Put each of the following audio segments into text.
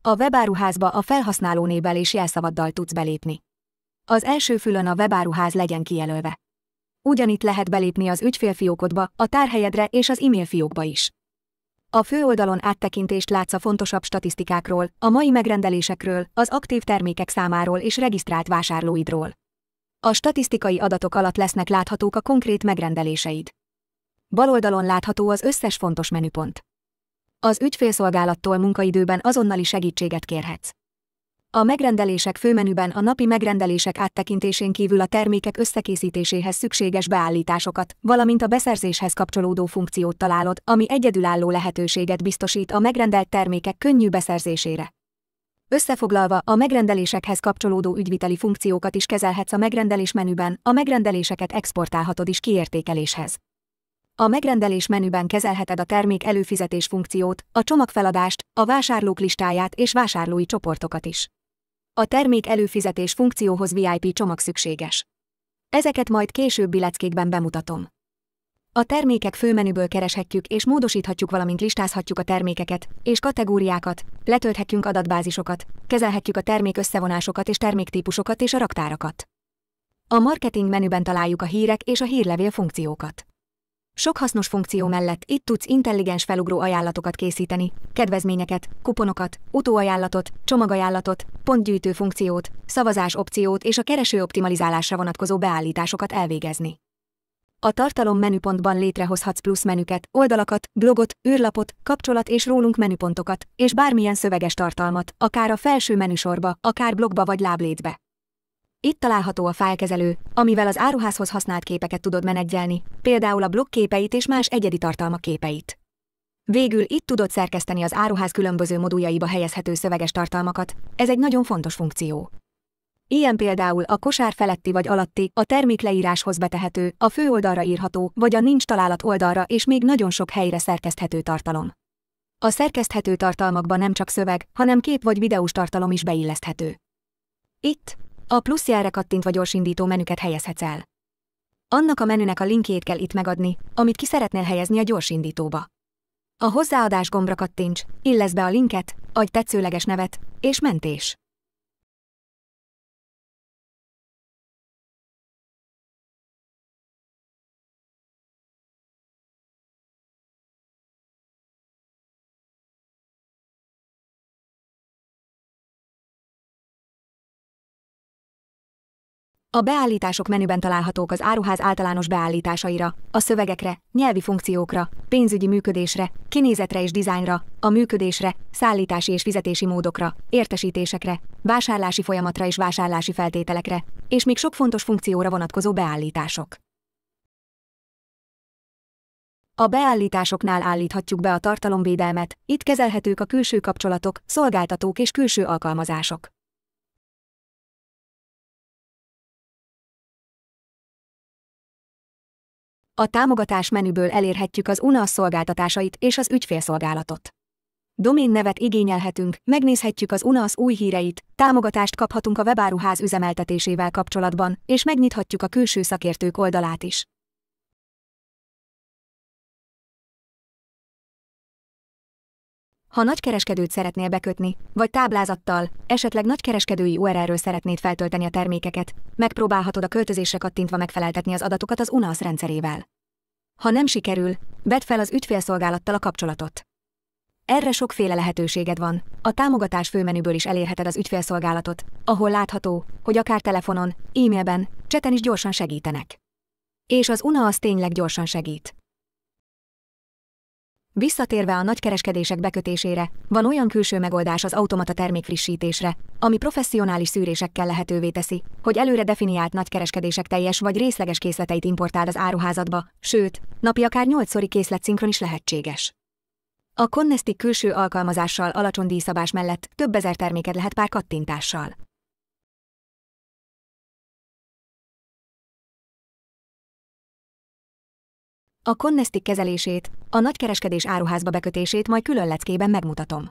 A webáruházba a felhasználónévvel és jelszavaddal tudsz belépni. Az első fülön a webáruház legyen kijelölve. Ugyanitt lehet belépni az ügyfélfiókodba, a tárhelyedre és az e-mail fiókba is. A főoldalon áttekintést látsz a fontosabb statisztikákról, a mai megrendelésekről, az aktív termékek számáról és regisztrált vásárlóidról. A statisztikai adatok alatt lesznek láthatók a konkrét megrendeléseid. Bal oldalon látható az összes fontos menüpont. Az ügyfélszolgálattól munkaidőben azonnali segítséget kérhetsz. A megrendelések főmenüben a napi megrendelések áttekintésén kívül a termékek összekészítéséhez szükséges beállításokat, valamint a beszerzéshez kapcsolódó funkciót találod, ami egyedülálló lehetőséget biztosít a megrendelt termékek könnyű beszerzésére. Összefoglalva, a megrendelésekhez kapcsolódó ügyviteli funkciókat is kezelhetsz a megrendelés menüben, a megrendeléseket exportálhatod is kiértékeléshez. A megrendelés menüben kezelheted a termék előfizetés funkciót, a csomagfeladást, a vásárlók listáját és vásárlói csoportokat is. A termék előfizetés funkcióhoz VIP csomag szükséges. Ezeket majd későbbi leckékben bemutatom. A termékek főmenüből kereshetjük és módosíthatjuk, valamint listázhatjuk a termékeket és kategóriákat, letölthetjünk adatbázisokat, kezelhetjük a termék összevonásokat és terméktípusokat és a raktárakat. A marketing menüben találjuk a hírek és a hírlevél funkciókat. Sok hasznos funkció mellett itt tudsz intelligens felugró ajánlatokat készíteni, kedvezményeket, kuponokat, utóajánlatot, csomagajánlatot, pontgyűjtő funkciót, szavazás opciót és a kereső optimalizálásra vonatkozó beállításokat elvégezni. A tartalom menüpontban létrehozhatsz plusz menüket, oldalakat, blogot, űrlapot, kapcsolat és rólunk menüpontokat, és bármilyen szöveges tartalmat, akár a felső menüsorba, akár blogba vagy láblécbe. Itt található a fájlkezelő, amivel az áruházhoz használt képeket tudod menedzselni, például a blog képeit és más egyedi tartalmak képeit. Végül itt tudod szerkeszteni az áruház különböző moduljaiba helyezhető szöveges tartalmakat, ez egy nagyon fontos funkció. Ilyen például a kosár feletti vagy alatti, a termék leíráshoz betehető, a főoldalra írható, vagy a nincs találat oldalra és még nagyon sok helyre szerkeszthető tartalom. A szerkeszthető tartalmakba nem csak szöveg, hanem kép vagy videós tartalom is beilleszthető. Itt a plusz jelre kattintva gyorsindító menüket helyezhetsz el. Annak a menünek a linkjét kell itt megadni, amit ki szeretnél helyezni a gyorsindítóba. A hozzáadás gombra kattints, illeszd be a linket, adj tetszőleges nevet, és mentés. A beállítások menüben találhatók az áruház általános beállításaira, a szövegekre, nyelvi funkciókra, pénzügyi működésre, kinézetre és dizájnra, a működésre, szállítási és fizetési módokra, értesítésekre, vásárlási folyamatra és vásárlási feltételekre, és még sok fontos funkcióra vonatkozó beállítások. A beállításoknál állíthatjuk be a tartalomvédelmet, itt kezelhetők a külső kapcsolatok, szolgáltatók és külső alkalmazások. A támogatás menüből elérhetjük az UNAS szolgáltatásait és az ügyfélszolgálatot. Doménnevet igényelhetünk, megnézhetjük az UNAS új híreit, támogatást kaphatunk a webáruház üzemeltetésével kapcsolatban, és megnyithatjuk a külső szakértők oldalát is. Ha nagykereskedőt szeretnél bekötni, vagy táblázattal, esetleg nagykereskedői URL-ről szeretnéd feltölteni a termékeket, megpróbálhatod a költözésre kattintva megfeleltetni az adatokat az UNAS rendszerével. Ha nem sikerül, vedd fel az ügyfélszolgálattal a kapcsolatot. Erre sokféle lehetőséged van, a támogatás főmenüből is elérheted az ügyfélszolgálatot, ahol látható, hogy akár telefonon, e-mailben, chaten is gyorsan segítenek. És az UNAS tényleg gyorsan segít. Visszatérve a nagykereskedések bekötésére, van olyan külső megoldás az automata termékfrissítésre, ami professzionális szűrésekkel lehetővé teszi, hogy előre definiált nagykereskedések teljes vagy részleges készleteit importáld az áruházadba, sőt, napi akár 8-szori készletszinkron is lehetséges. A Connestic külső alkalmazással alacsony díjszabás mellett több ezer terméked lehet pár kattintással. A Connestic kezelését, a nagykereskedés áruházba bekötését majd külön leckében megmutatom.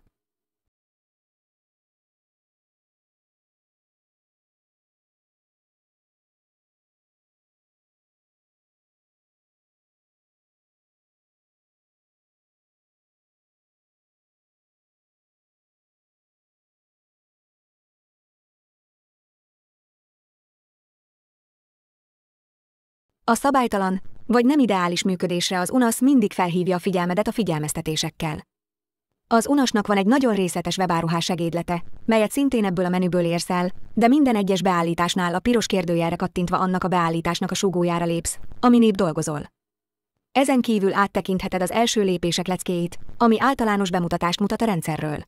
A szabálytalan, vagy nem ideális működésre az UNASZ mindig felhívja a figyelmedet a figyelmeztetésekkel. Az UNAS-nak van egy nagyon részletes webáruhás segédlete, melyet szintén ebből a menüből érsz el, de minden egyes beállításnál a piros kérdőjelre kattintva annak a beállításnak a súgójára lépsz, aminél dolgozol. Ezen kívül áttekintheted az első lépések leckéit, ami általános bemutatást mutat a rendszerről.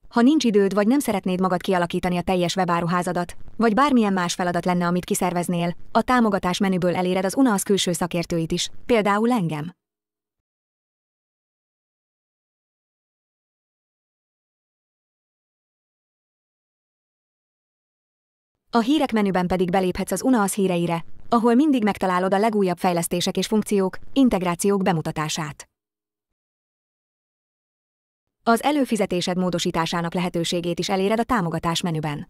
Ha nincs időd vagy nem szeretnéd magad kialakítani a teljes webáruházadat, vagy bármilyen más feladat lenne, amit kiszerveznél, a támogatás menüből eléred az UNASZ külső szakértőit is, például engem. A hírek menüben pedig beléphetsz az UNASZ híreire, ahol mindig megtalálod a legújabb fejlesztések és funkciók, integrációk bemutatását. Az előfizetésed módosításának lehetőségét is eléred a támogatás menüben.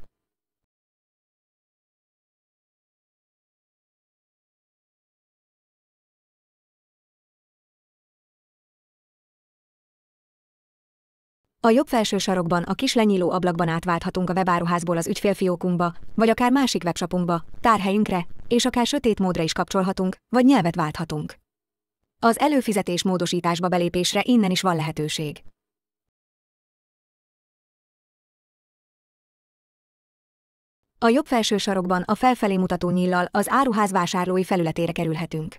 A jobb felső sarokban a kis lenyíló ablakban átválthatunk a webáruházból az ügyfélfiókunkba, vagy akár másik webshopunkba, tárhelyünkre, és akár sötét módra is kapcsolhatunk, vagy nyelvet válthatunk. Az előfizetés módosításba belépésre innen is van lehetőség. A jobb felső sarokban a felfelé mutató nyíllal az áruház vásárlói felületére kerülhetünk.